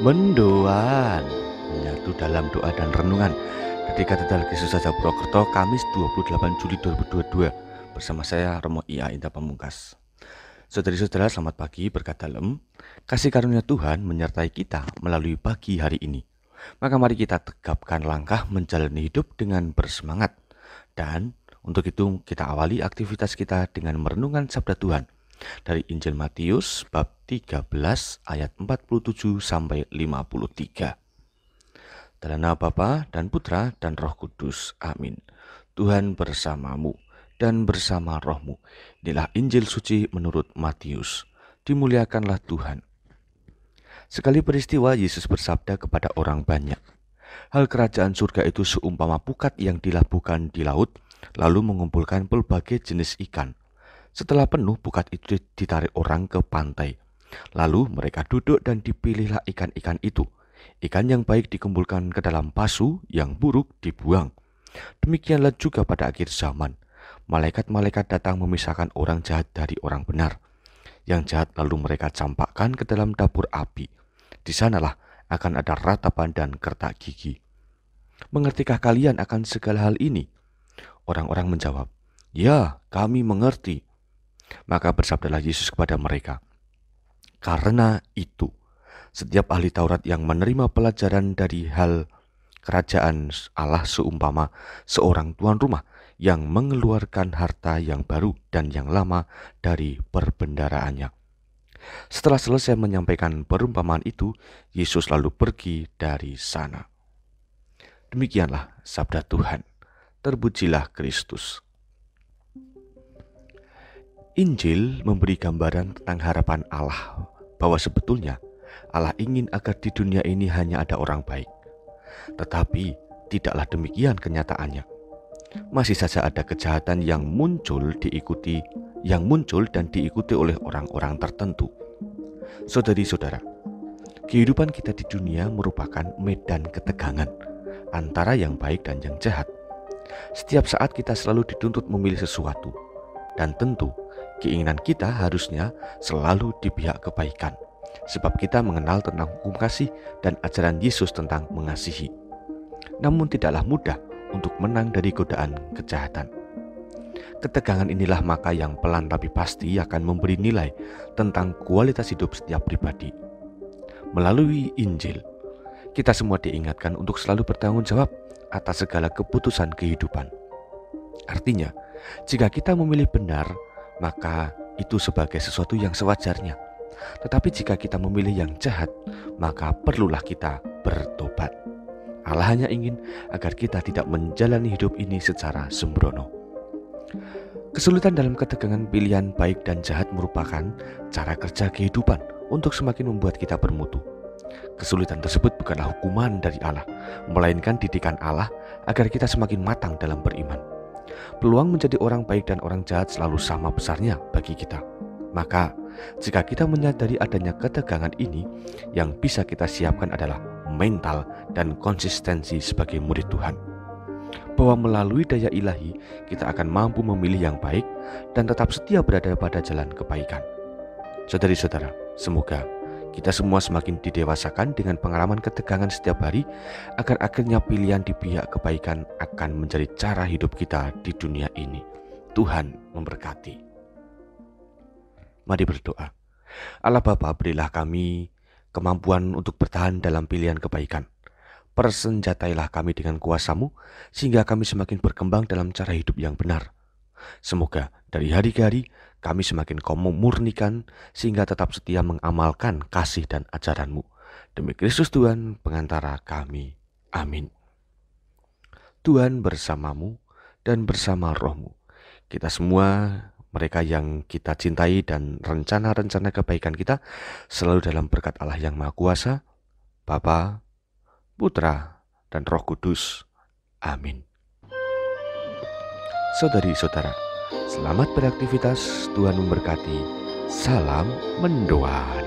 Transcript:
Mendoan menyatu dalam doa dan renungan dari Katedral Yesus Saja Purwokerto, Kamis 28 Juli 2022 bersama saya Romo Ia Indah Pamungkas. Saudari-saudara, selamat pagi, berkat dalam kasih karunia Tuhan menyertai kita melalui pagi hari ini. Maka mari kita tegapkan langkah menjalani hidup dengan bersemangat. Dan untuk itu kita awali aktivitas kita dengan merenungkan sabda Tuhan dari Injil Matius bab 13 ayat 47 sampai 53. Dalam nama Bapa dan Putra dan Roh Kudus. Amin. Tuhan bersamamu dan bersama rohmu. Inilah Injil suci menurut Matius. Dimuliakanlah Tuhan. Sekali peristiwa Yesus bersabda kepada orang banyak, hal kerajaan surga itu seumpama pukat yang dilabuhkan di laut, lalu mengumpulkan pelbagai jenis ikan. Setelah penuh, pukat itu ditarik orang ke pantai. Lalu mereka duduk dan dipilihlah ikan-ikan itu. Ikan yang baik dikumpulkan ke dalam pasu, yang buruk dibuang. Demikianlah juga pada akhir zaman. Malaikat-malaikat datang memisahkan orang jahat dari orang benar. Yang jahat lalu mereka campakkan ke dalam dapur api. Di sanalah akan ada ratapan dan kertak gigi. Mengertikah kalian akan segala hal ini? Orang-orang menjawab, ya, kami mengerti. Maka bersabdalah Yesus kepada mereka, karena itu, setiap ahli Taurat yang menerima pelajaran dari hal kerajaan Allah seumpama seorang tuan rumah yang mengeluarkan harta yang baru dan yang lama dari perbendaraannya. Setelah selesai menyampaikan perumpamaan itu, Yesus lalu pergi dari sana. Demikianlah sabda Tuhan. Terpujilah Kristus. Injil memberi gambaran tentang harapan Allah bahwa sebetulnya Allah ingin agar di dunia ini hanya ada orang baik. Tetapi tidaklah demikian kenyataannya. Masih saja ada kejahatan yang muncul dan diikuti oleh orang-orang tertentu. Saudari-saudara, kehidupan kita di dunia merupakan medan ketegangan antara yang baik dan yang jahat. Setiap saat kita selalu dituntut memilih sesuatu, dan tentu keinginan kita harusnya selalu di pihak kebaikan, sebab kita mengenal tentang hukum kasih dan ajaran Yesus tentang mengasihi. Namun tidaklah mudah untuk menang dari godaan kejahatan. Ketegangan inilah maka yang pelan tapi pasti akan memberi nilai tentang kualitas hidup setiap pribadi. Melalui Injil, kita semua diingatkan untuk selalu bertanggung jawab atas segala keputusan kehidupan. Artinya, jika kita memilih benar, maka itu sebagai sesuatu yang sewajarnya. Tetapi jika kita memilih yang jahat, maka perlulah kita bertobat. Allah hanya ingin agar kita tidak menjalani hidup ini secara sembrono. Kesulitan dalam ketegangan pilihan baik dan jahat merupakan cara kerja kehidupan untuk semakin membuat kita bermutu. Kesulitan tersebut bukanlah hukuman dari Allah, melainkan didikan Allah agar kita semakin matang dalam beriman. Peluang menjadi orang baik dan orang jahat selalu sama besarnya bagi kita. Maka, jika kita menyadari adanya ketegangan ini, yang bisa kita siapkan adalah mental dan konsistensi sebagai murid Tuhan. Bahwa melalui daya ilahi, kita akan mampu memilih yang baik dan tetap setia berada pada jalan kebaikan. Saudari-saudara, semoga kita semua semakin didewasakan dengan pengalaman ketegangan setiap hari, agar akhirnya pilihan di pihak kebaikan akan menjadi cara hidup kita di dunia ini. Tuhan memberkati. Mari berdoa. Allah Bapa, berilah kami kemampuan untuk bertahan dalam pilihan kebaikan. Persenjatailah kami dengan kuasa-Mu, sehingga kami semakin berkembang dalam cara hidup yang benar. Semoga dari hari ke hari kami semakin Kau memurnikan, sehingga tetap setia mengamalkan kasih dan ajaran-Mu. Demi Kristus Tuhan, pengantara kami. Amin. Tuhan bersamamu dan bersama rohmu. Kita semua, mereka yang kita cintai dan rencana-rencana kebaikan kita selalu dalam berkat Allah yang Maha Kuasa, Bapa, Putra, dan Roh Kudus. Amin. Saudari-saudara, selamat beraktivitas, Tuhan memberkati. Salam mendoan.